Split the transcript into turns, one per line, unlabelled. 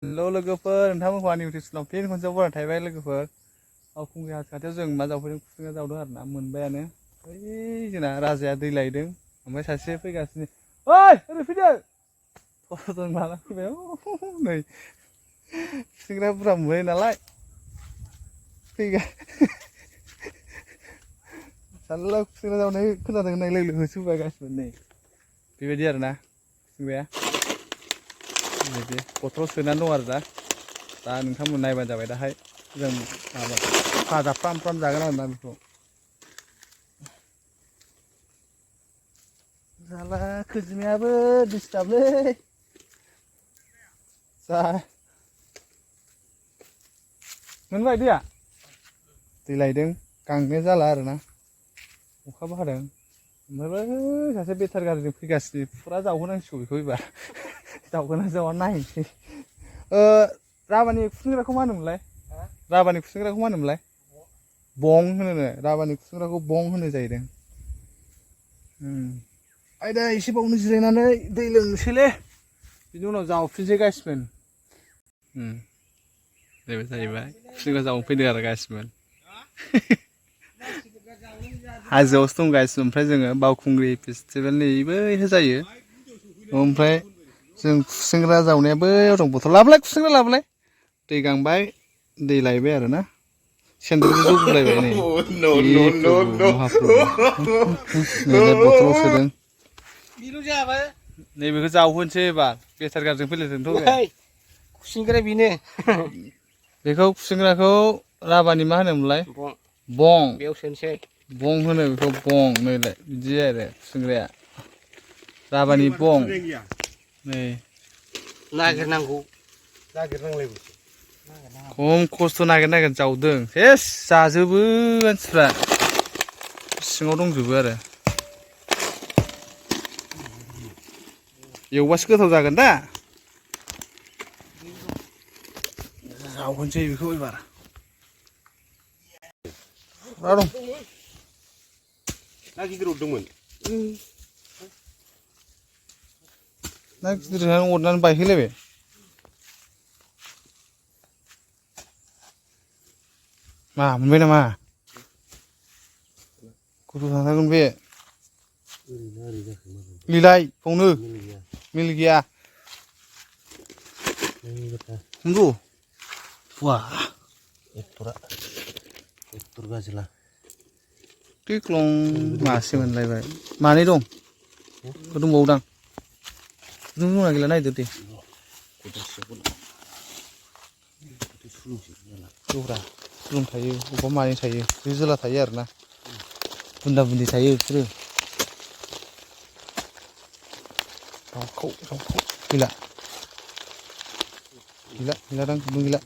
लोगोफोर नोंथांमोनखौ आंनि इउटिउब फिन खनसे बराय थाबाय लोगोफोर बावखुंग्रि हाजो खाथियाव जों मा जावफैदों खुसेंग्रा जावदों आरो ना मोनबायानो ओइ जोंना राजाया दै लायदों ओमफ्राय सासे फैगासिनो ओइ ओरै फैदो थरजों लाना फैबाय नै खुसेंग्रा बुरजा मोनबाय नालाय फैगा सारला खुसेंग्रा जावनाय खोनादों होननाय लोगो लोगो होसोबाय गासिबो नै बेबायदि आरो ना खुसेंग्राया बेबायदि बथलाव सोनानै दं आरो दा नोंथांमोन नायबानो जाबाय दाहाय जों माबा फाजा फ्राम फ्राम जागोन आरोना बेखौ जाला खोजिमायाबो दिस्टार्बलै जा मोनबाय दैया दै लायदों गांनाया जाला आरोना अखाबो हादों ओमफ्राय बै सासे बेटारि गारिजों फैगासिनो फुरा जावहोनांसिगौ बेखौ एबार जावगोना जावा नायनोसै राभानि खुसेंग्राखौ मा होनोमोनलाय राभानि खुसेंग्राखौ मा होनोमोनलाय बं होनो राभानि खुसेंग्राखौ बं होनो जाहैदों आयदा एसे बावनो जिरायनानै दै लोंनोसैलै बिनि उनाव जावफिनसै गासिबो बेबो जाहैबाय खुसेंग्रा जावफैदों आरो गासिबो हाजोआवसो दं गासिबो ओमफ्राय जोङो बावखुंग्रि फेस्टिभेल नैबैहाय जायो ओमफ्राय जों खुसेंग्रा जावनाया बैयाव दं बथल लाबोलाय खुसेंग्रा लाबोलाय दै गांबाय दै लायबाय आरो ना सेन्देलबो जगुलायबाय नै नैलाय बथलाव सोदों नैबेखौ जावहोनोसै एबार बेटारि गारिजों फैलायदोंथ'
खुसेंग्राया बेनो
बेखौ खुसेंग्राखौ राभानि मा होनोमोनलाय बं
बेयाव सोनोसै
बं होनो बेखौ बं नैलाय बिदि आरो खुसेंग्राया राभानि बं नै
नागिरनांगौ नागिरनांलायबो
खम खस्थ' नागिर जावदों सेस जाजोबो मानसिफ्रा सिङाव दंजोबो आरो एवबासो गोथाव जागोन दा जावहोनोसै बेखौ एबार मा दं
ना गिदिर हरदोंमोन
ना गिदिरजों अरनानै बायहैलायबाय मा मोनबाय नामा गथ' थांथारगोन बे लिलाय बावनो मिल गैया हमदु वा
एक्टर गाजोला
टिक्लं मासे मोनलायबाय मानै दं दंबावोदां नों दंना गैला नायदो दे जौरा सुलुं थायो अबेबा मानै थायो बे जोला थायो आरो ना बुन्दा बुन्दि थायो बिसोरो जावखौ गैला गैला गैलादां खुन्दुं गैला